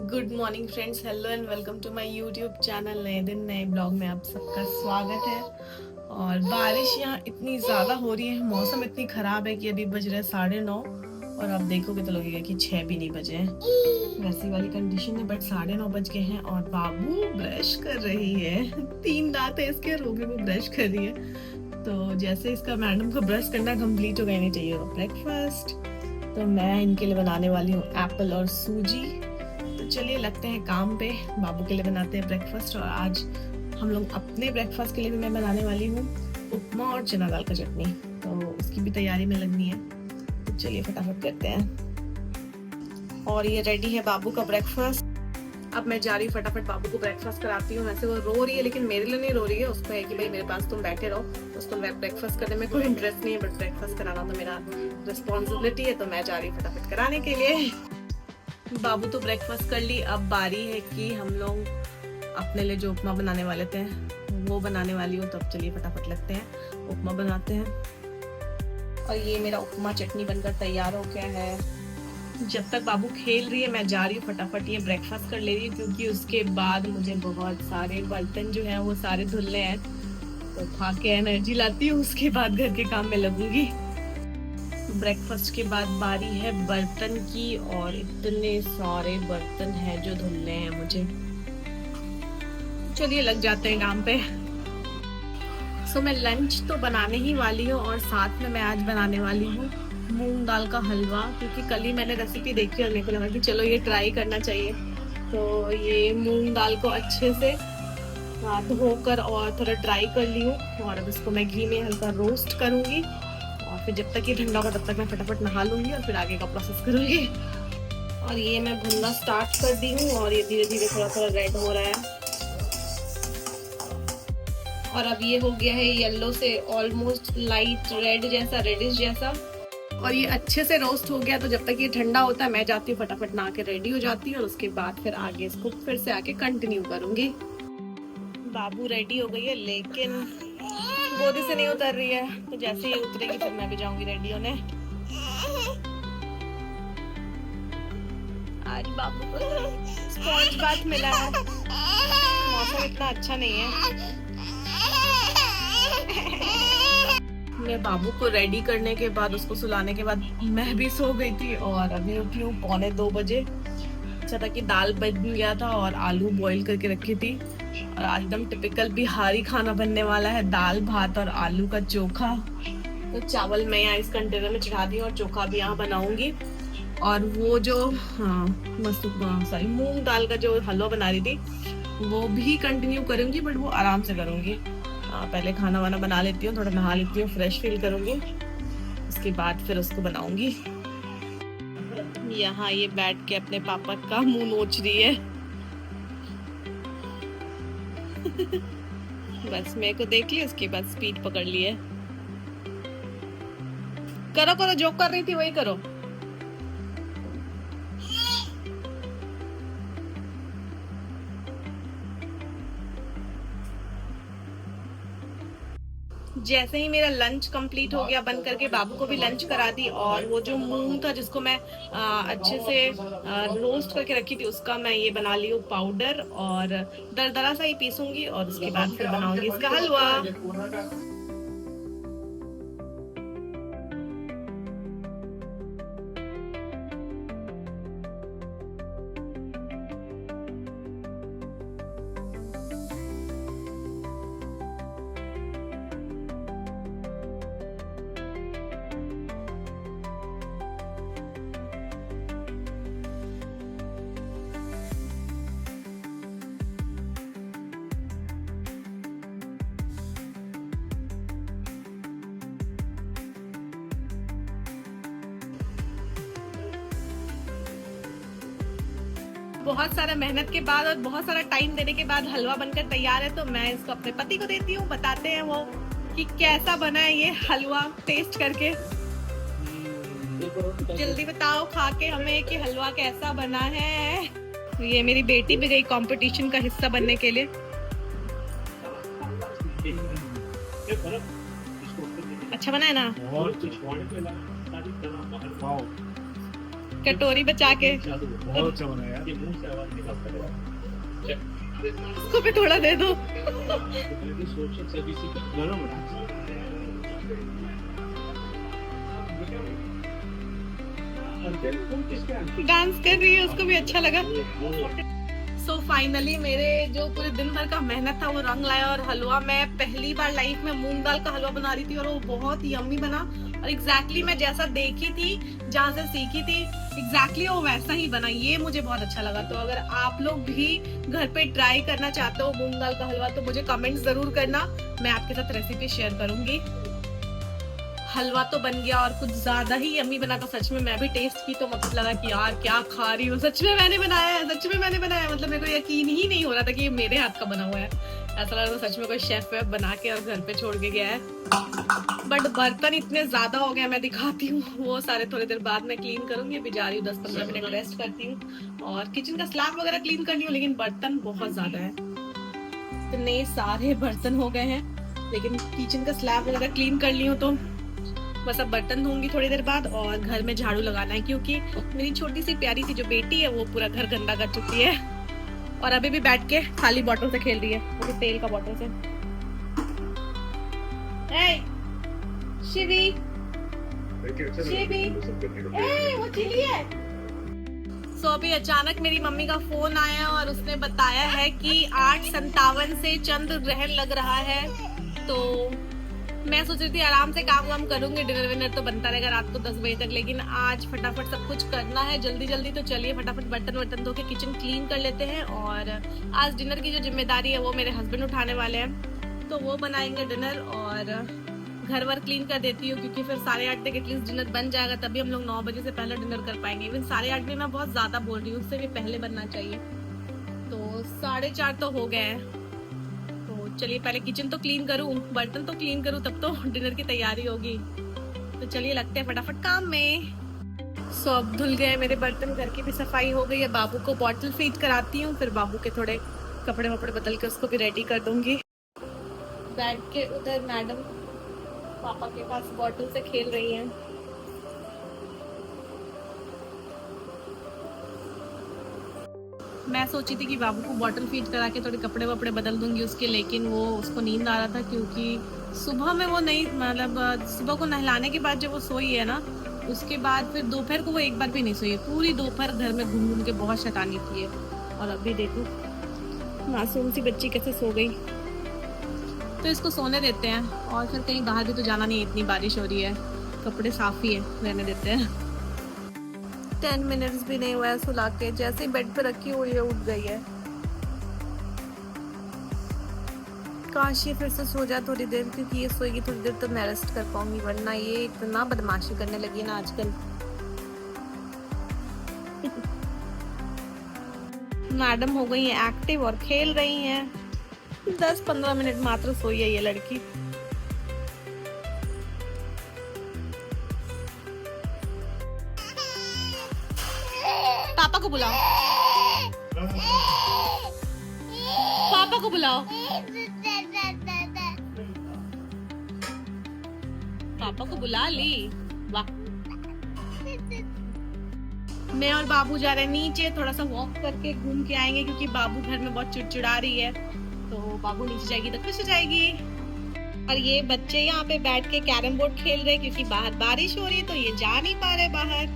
Good morning friends, hello and welcome to my YouTube channel. नए दिन नए blog में आप सबका स्वागत है। और बारिश यहाँ इतनी ज़्यादा हो रही है, मौसम इतनी ख़राब है कि अभी बज रहे 9:30 और आप देखोगे तो लगेगा कि 6 भी नहीं बजे हैं, वैसी वाली कंडीशन है। बट 9:30 बज गए हैं और बाबू ब्रश कर रही है। 3 दांत है इसके और वो भी वो ब्रश कर रही है। तो जैसे इसका मैडम को ब्रश करना कंप्लीट हो गया, नहीं चाहिए ब्रेकफास्ट। तो मैं इनके लिए बनाने वाली हूँ एप्पल और सूजी। तो चलिए लगते हैं काम पे, बाबू के लिए बनाते हैं ब्रेकफास्ट। और आज हम लोग अपने ब्रेकफास्ट के लिए भी मैं बनाने वाली हूँ उपमा और चना दाल का चटनी, तो उसकी भी तैयारी में लगनी है। तो चलिए फटाफट करते हैं। और ये रेडी है बाबू का ब्रेकफास्ट। अब मैं जा रही हूँ फटाफट बाबू को ब्रेकफास्ट कराती हूँ। वैसे वो रो रही है लेकिन मेरे लिए नहीं रो रही है, उसको है कि भाई मेरे पास तुम बैठे रहो। उसको ब्रेकफास्ट करने में कोई इंटरेस्ट नहीं है, बट ब्रेकफास्ट कराना तो मेरा रिस्पॉन्सिबिलिटी है, तो मैं जा रही हूँ फटाफट कराने के लिए। बाबू तो ब्रेकफास्ट कर ली, अब बारी है कि हम लोग अपने लिए जो उपमा बनाने वाले थे वो बनाने वाली हूँ। तो अब चलिए फटाफट लगते हैं, उपमा बनाते हैं। और ये मेरा उपमा चटनी बनकर तैयार हो गया है। जब तक बाबू खेल रही है मैं जा रही हूँ फटाफट ये ब्रेकफास्ट कर ले रही हूँ, क्योंकि उसके बाद मुझे बहुत सारे बर्तन जो हैं वो सारे धुलने हैं। तो खा के एनर्जी लाती हूँ, उसके बाद घर के काम में लगूंगी। ब्रेकफास्ट के बाद बारी है बर्तन की, और इतने सारे बर्तन हैं जो धुलने हैं मुझे। चलिए लग जाते हैं काम पे। सो मैं लंच तो बनाने ही वाली हूँ, और साथ में मैं आज बनाने वाली हूँ मूंग दाल का हलवा, क्योंकि कल ही मैंने रेसिपी देखी और मेरे को लगा कि चलो ये ट्राई करना चाहिए। तो ये मूंग दाल को अच्छे से धोकर और थोड़ा ड्राई कर ली हूँ, और अब इसको मैं घी में हल्का रोस्ट करूँगी। और फिर जब तक ये ठंडा होगा तब तक मैं फटाफट नहा लूँगी और फिर आगे का प्रोसेस करूँगी। और ये मैं भुनना स्टार्ट कर दी हूँ, और ये धीरे धीरे थोड़ा थोड़ा रेड हो रहा है। और अब ये हो गया है येलो से ऑलमोस्ट लाइट रेड जैसा, रेडिश जैसा। और ये अच्छे से रोस्ट हो गया। तो जब तक ये ठंडा होता है मैं जाती हूँ फटाफट नहा के रेडी हो जाती हूँ, और उसके बाद फिर आगे इसको फिर से आके कंटिन्यू करूंगी। बाबू रेडी हो गई है लेकिन गोदी से नहीं उतर रही है, तो जैसे ही उतरेगी फिर मैं भी जाऊंगी रेडी होने। आज बाबू को स्पॉन्ज बाथ मिला है, मौसम इतना अच्छा नहीं है। मैं बाबू को रेडी करने के बाद, उसको सुलाने के बाद मैं भी सो गई थी, और अभी उठी हूँ 1:45 बजे। अच्छा था कि दाल बन गया था और आलू बॉईल करके रखी थी। और आज एकदम टिपिकल बिहारी खाना बनने वाला है, दाल भात और आलू का चोखा। तो चावल मैं यहाँ इस कंटेनर में चढ़ा दी और चोखा भी यहाँ बनाऊंगी। और वो जो मूंग दाल का जो हलवा बना रही थी वो भी कंटिन्यू करूंगी, बट वो आराम से करूंगी। पहले खाना वाना बना लेती हूँ, थोड़ा नहा लेती हूँ, फ्रेश फील करूंगी, उसके बाद फिर उसको बनाऊंगी। यहाँ ये बैठ के अपने पापा का मुंह नोच रही है। बस मेरे को देख लिया, उसके बाद स्पीड पकड़ ली है। करो करो, जो कर रही थी वही करो। जैसे ही मेरा लंच कंप्लीट हो गया बन करके, बाबू को भी लंच करा दी। और वो जो मूंग था जिसको मैं अच्छे से रोस्ट करके रखी थी, उसका मैं ये बना ली हूँ पाउडर, और दरदरा सा ही पीसूंगी, और उसके बाद फिर बनाऊंगी इसका हलवा। बहुत सारा मेहनत के बाद और बहुत सारा टाइम देने के बाद हलवा बनकर तैयार है। तो मैं इसको अपने पति को देती हूँ, बताते हैं वो कि कैसा बना है ये हलवा, टेस्ट करके। जल्दी बताओ खा के हमें कि हलवा कैसा बना है। ये मेरी बेटी भी गई कंपटीशन का हिस्सा बनने के लिए। अच्छा बना है ना? कटोरी बचा के बहुत अच्छा बना यार। उसको भी थोड़ा दे दो। गरम है। डांस कर रही है, उसको भी अच्छा लगा। सो फाइनली मेरे जो पूरे दिन भर का मेहनत था वो रंग लाया, और हलवा मैं पहली बार लाइफ में मूंग दाल का हलवा बना रही थी और वो बहुत यम्मी बना। और एग्जैक्टली मैं जैसा देखी थी, जहाँ से सीखी थी, एग्जैक्टली वो वैसा ही बना। ये मुझे बहुत अच्छा लगा। तो अगर आप लोग भी घर पे ट्राई करना चाहते हो मूंग दाल का हलवा तो मुझे कमेंट जरूर करना, मैं आपके साथ रेसिपी शेयर करूंगी। हलवा तो बन गया और कुछ ज्यादा ही यम्मी बना था सच में। मैं भी टेस्ट की तो मतलब लगा कि यार क्या खा रही हूँ, सच में मैंने बनाया है, सच में मैंने बनाया है। मतलब मेरे को यकीन ही नहीं हो रहा था कि ये मेरे हाथ का बना हुआ है। ऐसा लग रहा था सच में कोई शेफ वेफ बना के और घर पे छोड़ के गया है। बट बर्तन इतने ज्यादा हो गए, मैं दिखाती हूँ वो सारे थोड़ी देर बाद में क्लीन करूंगी। अभी जा रही हूँ 10-15 मिनट रेस्ट करती हूँ और किचन का स्लैब वगैरह क्लीन करनी हूँ, लेकिन बर्तन बहुत ज्यादा है। इतने सारे बर्तन हो गए हैं, लेकिन किचन का स्लैब वगैरह क्लीन कर ली हूँ तो बस अब बर्तन धोऊंगी थोड़ी देर बाद। और घर में झाड़ू लगाना है क्योंकि मेरी छोटी सी प्यारी सी जो बेटी है वो पूरा घर गंदा कर चुकी है और अभी भी बैठ के खाली बॉटल से खेल रही है, वो भी तेल का बॉटल से। ए, शिवी, शिवी, ए, वो चिली है। सो अभी अचानक मेरी मम्मी का फोन आया और उसने बताया है कि 8:57 से चंद्र ग्रहण लग रहा है। तो मैं सोच रही थी आराम से काम वाम करूंगी, डिनर विनर तो बनता रहेगा रात को 10 बजे तक, लेकिन आज फटाफट सब कुछ करना है जल्दी जल्दी। तो चलिए फटाफट बर्तन वर्तन धो के किचन क्लीन कर लेते हैं। और आज डिनर की जो जिम्मेदारी है वो मेरे हस्बैंड उठाने वाले हैं, तो वो बनाएंगे डिनर। और घर वर क्लीन कर देती हूँ क्योंकि फिर 8:30 तक एटलीस्ट डिनर बन जाएगा, तभी हम लोग 9 बजे से पहले डिनर कर पाएंगे। इवन 8:30 भी मैं बहुत ज्यादा बोल रही हूँ, उससे भी पहले बनना चाहिए। तो 4:30 तो हो गए हैं। चलिए पहले किचन तो क्लीन करूं, बर्तन तो क्लीन करूं, तब तो डिनर की तैयारी होगी। तो चलिए लगते हैं फटाफट काम में। सो अब धुल गए मेरे बर्तन, घर की भी सफाई हो गई है। बाबू को बॉटल फीड कराती हूँ, फिर बाबू के थोड़े कपड़े वपड़े बदल के उसको भी रेडी कर दूंगी। बैठ के उधर मैडम पापा के पास बॉटल से खेल रही हैं। मैं सोची थी कि बाबू को बॉटल फीड करा के थोड़े कपड़े वपड़े बदल दूंगी उसके, लेकिन वो उसको नींद आ रहा था क्योंकि सुबह में वो नहीं, मतलब सुबह को नहलाने के बाद जब वो सोई है ना, उसके बाद फिर दोपहर को वो एक बार भी नहीं सोई है। पूरी दोपहर घर में घूम घूम के बहुत शैतानी की है। और अभी देखो मासूम सी बच्ची कैसे सो गई। तो इसको सोने देते हैं और फिर कहीं बाहर भी तो जाना नहीं है, इतनी बारिश हो रही है, कपड़े साफ ही है, रहने देते हैं। 10 मिनट्स भी नहीं हुआ है सुला के, जैसे ही बेड पे रखी हुई है उठ गई है। काश ये फिर से सो जाए थोड़ी देर, क्योंकि ये सोएगी थोड़ी देर तो मैं रेस्ट कर पाऊंगी, वरना ये इतना बदमाशी करने लगी है ना आजकल। मैडम हो गई है एक्टिव और खेल रही हैं। 10-15 मिनट मात्र सोई है ये लड़की। पापा को बुलाओ, पापा को बुलाओ, पापा को बुला ली। वाह। मैं और बाबू जा रहे हैं नीचे, थोड़ा सा वॉक करके घूम के आएंगे क्योंकि बाबू घर में बहुत चिड़चिड़ा रही है। तो बाबू नीचे जाएगी तो खुश हो जाएगी। और ये बच्चे यहाँ पे बैठ के कैरम बोर्ड खेल रहे क्योंकि बाहर बारिश हो रही है तो ये जा नहीं पा रहे बाहर।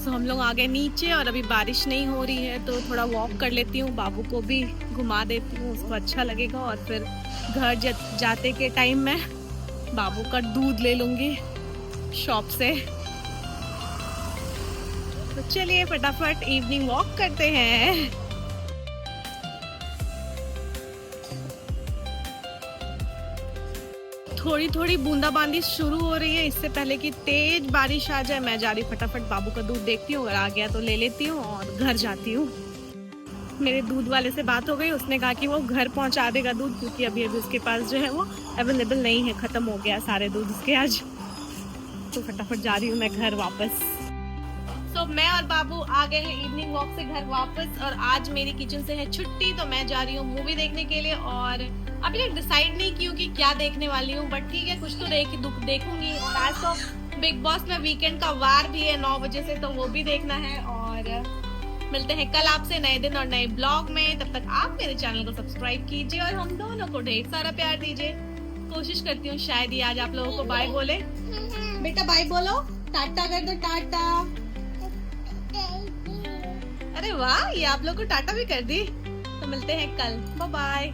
तो हम लोग आ गए नीचे और अभी बारिश नहीं हो रही है तो थोड़ा वॉक कर लेती हूँ, बाबू को भी घुमा देती हूँ, उसको अच्छा लगेगा। और फिर घर जाते के टाइम में बाबू का दूध ले लूंगी शॉप से। तो चलिए फटाफट इवनिंग वॉक करते हैं। थोड़ी थोड़ी बूंदाबांदी शुरू हो रही है, इससे पहले कि तेज बारिश आ जाए मैं जा रही फटाफट बाबू का दूध देखती हूँ, अगर आ गया तो ले लेती हूँ और घर जाती हूँ। मेरे दूध वाले से बात हो गई, उसने कहा कि वो घर पहुँचा देगा दूध, क्योंकि अभी उसके पास जो है वो अवेलेबल नहीं है, ख़त्म हो गया सारे दूध उसके आज। तो फटाफट जा रही हूँ मैं घर वापस। तो मैं और बाबू आ गए हैं इवनिंग वॉक से घर वापस, और आज मेरी किचन से है छुट्टी, तो मैं जा रही हूँ मूवी देखने के लिए। और अभी तक डिसाइड नहीं की हूँ कि क्या देखने वाली हूँ, बट ठीक है कुछ तो देखूंगी। और आज तो बिग बॉस में वीकेंड का वार भी है 9 बजे से, तो वो भी देखना है। और मिलते हैं कल आपसे नए दिन और नए ब्लॉग में। तब तक आप मेरे चैनल को सब्सक्राइब कीजिए और हम दोनों को ढेर सारा प्यार दीजिए। कोशिश करती हूँ शायद ही आज आप लोगों को बाय बोले। बेटा बाय बोलो, टाटा कर दो, टाटा। अरे वाह, ये आप लोग को टाटा भी कर दी। तो मिलते हैं कल, बाय बाय।